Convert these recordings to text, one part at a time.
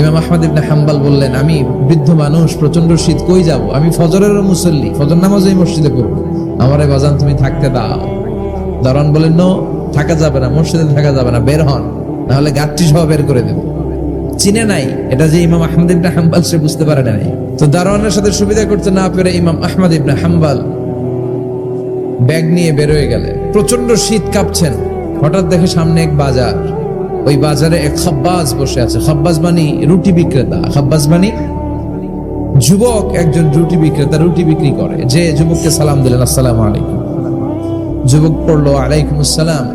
ইমাম আহমদ ইবনে হাম্বল বললেন, আমি বৃদ্ধ মানুষ, প্রচন্ড শীত, কই যাব? আমি ফজরেরও মুসল্লি, ফজর নামাজও এই মসজিদে পড়ব, আমারে বাজান তুমি থাকতে দাও। দারোয়ান বলেন, নো, থাকা যাবে না, মসজিদে থাকা যাবে না, বের হন, নাহলে গাঠটি সহ বের করে দেব। চিনে নাই এটা যে ইমাম আহমদ ইবনে হাম্বল, সে বুঝতে পারে নাই। তো দারোয়ানের সাথে সুবিধা করতে না পেরে ইমাম আহমদ ইবনে হাম্বল ব্যাগ নিয়ে বেরোয় গেলেন। প্রচন্ড শীত, কাঁপছেন। হঠাৎ দেখে সামনে এক বাজার, ওই বাজারে এক খাব্বাজ বসে আছে। খাব্বাজ মানে রুটি বিক্রেতা, খাব্বাজ মানে যুবক, একজন রুটি বিক্রেতা, রুটি বিক্রি করে। যে যুবককে সালাম দিলেন, আসসালামু আলাইকুম। যুবক পড়লো, আলাইকুম আসসালাম।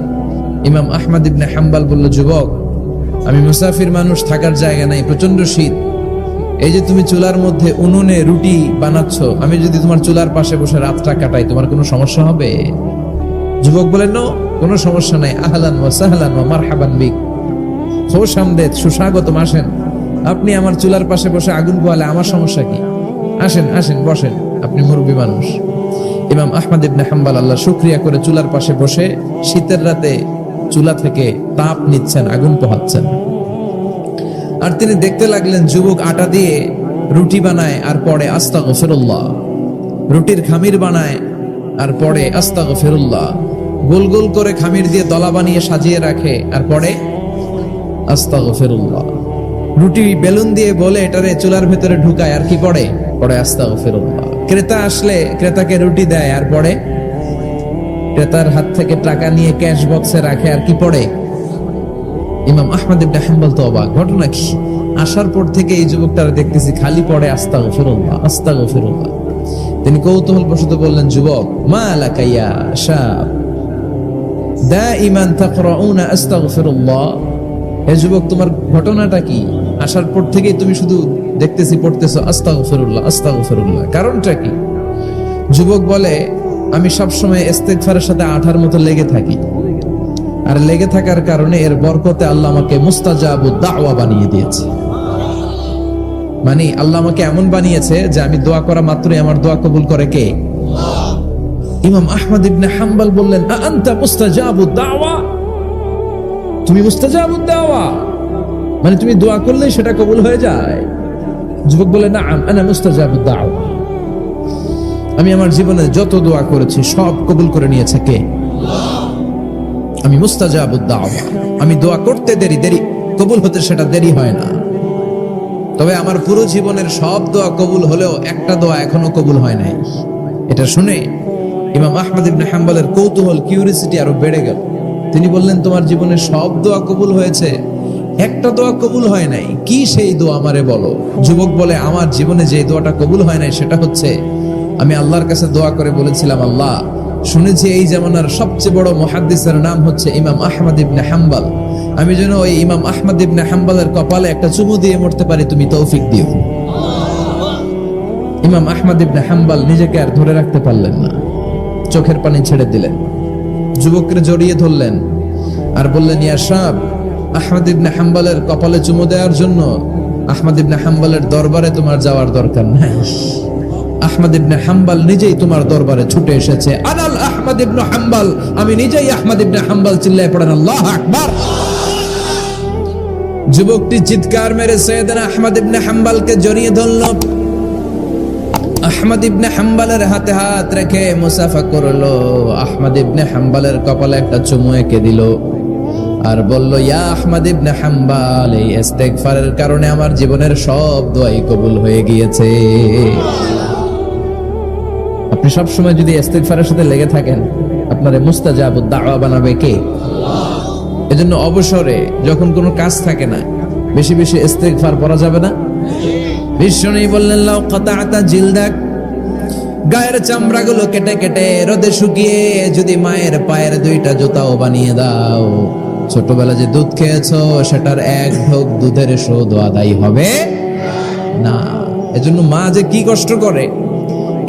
ইমাম আহমদ ইবনে হাম্বল বলল, যুবক, আমি মুসাফির মানুষ, থাকার জায়গা নাই, প্রচন্ড শীত। এই যে তুমি চুলার মধ্যে উনুনে রুটি বানাচ্ছ, আমি যদি তোমার চুলার পাশে বসে রাতটা কাটাই, তোমার কোনো সমস্যা হবে? যুবক বলেন, নো, কোনো সমস্যা নাই, আহলান ওয়া সাহলান ওয়া মারহাবান বিক, খোশ আমদেদ, সুস্বাগতম, আসেন। আপনি আমার চুলার পাশে বসে আগুন পোয়ালে আমার সমস্যা কি? আসেন, আসেন, বসেন, আপনি মুরব্বী মানুষ। ইমাম আহমদ ইবনে হাম্বল আল্লাহ শুকরিয়া করে চুলার পাশে বসে শীতের রাতে চুলা থেকে তাপ নিচ্ছেন, আগুন পোহাচ্ছেন। আর তিনি দেখতে লাগলেন, যুবক আটা দিয়ে রুটি বানায় আর পড়ে আস্তাগফিরুল্লাহ, রুটির খামির বানায় আর পড়ে আস্তাগফিরুল্লাহ, গোল গোল করে খামির দিয়ে দলা বানিয়ে সাজিয়ে রাখে আর পড়ে আস্তাগফিরুল্লাহ, রুটি বেলুন দিয়ে বলে এটারে চুলার ভেতরে ঢুকায় আর কি পড়ে আস্তাগফিরুল্লাহ। ক্রেতা আসলে ক্রেতাকে রুটি দেয় আর পড়ে, ক্রেতার হাত থেকে টাকা নিয়ে ক্যাশ বক্সে রাখে আর কি পড়ে। ইমাম আহমদ ইবনে হাম্বল তো অবাক, ঘটনা কি? আসার পর থেকে এই যুবকটার দেখতেছি খালি পড়ে আস্তাগফিরুল্লাহ, আস্তাগফিরুল্লাহ। তিনি কৌতূহল বশত বললেন, যুবক, মা লাকা ইয়া শাব দাইমান তাকরাউনা আস্তাগফিরুল্লাহ, হে যুবক, তোমার ঘটনাটা কি? আসার পর থেকেই তুমি শুধু দেখতেছি পড়তেছো আস্তাগফিরুল্লাহ, আস্তাগফিরুল্লাহ, কারণটা কি? যুবক বলে, আমি সবসময় ইস্তেগফারের সাথে আঠার মতো লেগে থাকি, আর লেগে থাকার কারণে এর বরকতে আল্লাহ আমাকে মুস্তাজাবুদ দাওয়া বানিয়ে দিয়েছে। মানে আল্লাহ আমাকে এমন বানিয়েছে যে আমি দোয়া করা মাত্রই আমার দোয়া কবুল করে কে? আল্লাহ। ইমাম আহমদ ইবনে হাম্বল বললেন, আনতা মুস্তাজাবুদ দাওয়া, তুমি মুস্তাজাবুদ দাওয়া, মানে তুমি দোয়া করলেই সেটা কবুল হয়ে যায়? যুবক বলে, নাআম আনা মুস্তাজাবুদ দাওয়া, আমি আমার জীবনে যত দোয়া করেছি সব কবুল করে নিয়েছে কে? আল্লাহ। আমি মুস্তাজাবুদ দাওয়া, আমি দোয়া করতে দেরি, কবুল হতে সেটা দেরি হয় না। তবে আমার পুরো জীবনের সব দোয়া কবুল হলেও একটা দোয়া এখনো কবুল হয় নাই। এটা শুনে ইমাম আহমদ ইবনে হাম্বলের কৌতূহল, কিউরিসিটি আরো বেড়ে গেল। তিনি বললেন, তোমার জীবনের সব দোয়া কবুল হয়েছে, একটা দোয়া কবুল হয় নাই, কি সেই দোয়া আমারে বলো? যুবক বলে, আমার জীবনে যে দোয়াটা কবুল হয় নাই সেটা হচ্ছে, আমি আল্লাহর কাছে দোয়া করে বলেছিলাম, আল্লাহ, শুনেছি এই জামানার সবচেয়ে বড় মুহাদ্দিসের নাম হচ্ছে ইমাম আহমদ ইবনে হাম্বল, আমি যেন ওই ইমাম আহমদ ইবনে হাম্বলের কপালে একটা চুমু দিয়ে মরতে পারি, তুমি তৌফিক দিও। ইমাম আহমদ ইবনে হাম্বল নিজেকে আর ধরে রাখতে পারলেন না, চোখের পানি ছেড়ে দিলেন, যুবককে জড়িয়ে ধরলেন আর বললেন, ইয়া শাব, আহমদ ইবনে হাম্বলের কপালে চুমু দেওয়ার জন্য আহমদ ইবনে হাম্বলের দরবারে তোমার যাওয়ার দরকার নাই, আহমদ ইবনে হাম্বল নিজেই তোমার দরবারে ছুটে এসেছে। আনাল আহমদ ইবনে হাম্বল, আমি নিজেই আহমদ ইবনে হাম্বল। চিল্লায় পড়েন আল্লাহু আকবার। যুবকটি চিৎকার মেরে সাইয়েদনা আহমদ ইবনে হাম্বলকে জড়িয়ে ধরল। আহমদ ইবনে হাম্বলের হাতে হাত রেখে মুসাফা করলো। আহমদ ইবনে হাম্বলের কপালে একটা চুমু এঁকে দিল আর বলল, ইয়া আহমদ ইবনে হাম্বল, এই ইস্তেগফারের কারণে আমার জীবনের সব দোয়াই কবুল হয়ে গিয়েছে। আপনি সব সময় যদি ইস্তেগফারের সাথে লেগে থাকেন, আপনারে মুস্তাজাবুদ দাওয়া বানাবে কে? আল্লাহ। এজন্য অবসরে যখন কোনো কাজ থাকে না, বেশি বেশি ইস্তেগফার পড়া যাবে না? বিশ্বনবী বললেন, লাউ কাতাআতা জিলদাক, গায়ের চামড়াগুলো কেটে কেটে রোদে শুকিয়ে যদি মায়ের পায়ের দুইটা জুতাও বানিয়ে দাও, ছোটবেলা যে দুধ খেয়েছো সেটার এক ঢোক দুধের শোধ আদায় হবে না। এজন্য মা যে কি কষ্ট করে,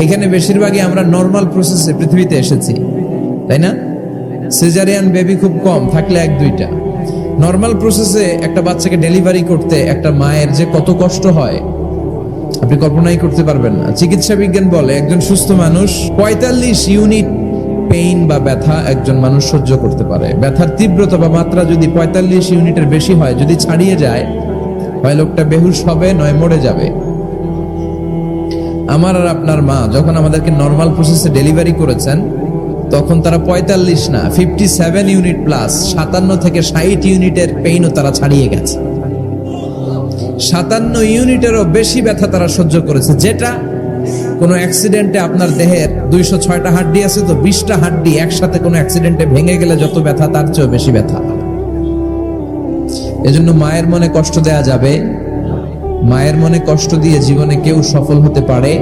এখানে বেশিরভাগই আমরা নর্মাল প্রসেসে পৃথিবীতে এসেছি, তাই না? সিজারিয়ান বেবি খুব কম, থাকলে এক দুইটা। নর্মাল প্রসেসে একটা বাচ্চাকে ডেলিভারি করতে একটা মায়ের যে কত কষ্ট হয় আপনি কল্পনাই করতে পারবেন না। চিকিৎসা বিজ্ঞান বলে একজন সুস্থ মানুষ 45 ইউনিট পেইন বা ব্যথা একজন মানুষ সহ্য করতে পারে। ব্যথার তীব্রতা বা মাত্রা যদি 45 ইউনিটের বেশি হয়, যদি ছাড়িয়ে যায় হয় লোকটা বেহুশ হবে নয় মরে যাবে। আমার আর আপনার মা যখন আমাদেরকে নরমাল প্রসেসে ডেলিভারি করেছেন তখন তারা 45 না 57 ইউনিট প্লাস 57 থেকে 60 ইউনিটের পেইনও তারা ছাড়িয়ে গেছে। 57 ইউনিটেরও বেশি ব্যথা তারা সহ্য করেছে, যেটা কোনো অ্যাক্সিডেন্টে আপনার দেহের 206টা হাড্ডি আছে তো 20টা হাড্ডি একসাথে কোনো অ্যাক্সিডেন্টে ভেঙে গেলে যত ব্যথা তার চেয়েও বেশি ব্যথা। এজন্য মায়ের মনে কষ্ট দেয়া যাবে? মায়ের মনে কষ্ট দিয়ে জীবনে কেউ সফল হতে পারে?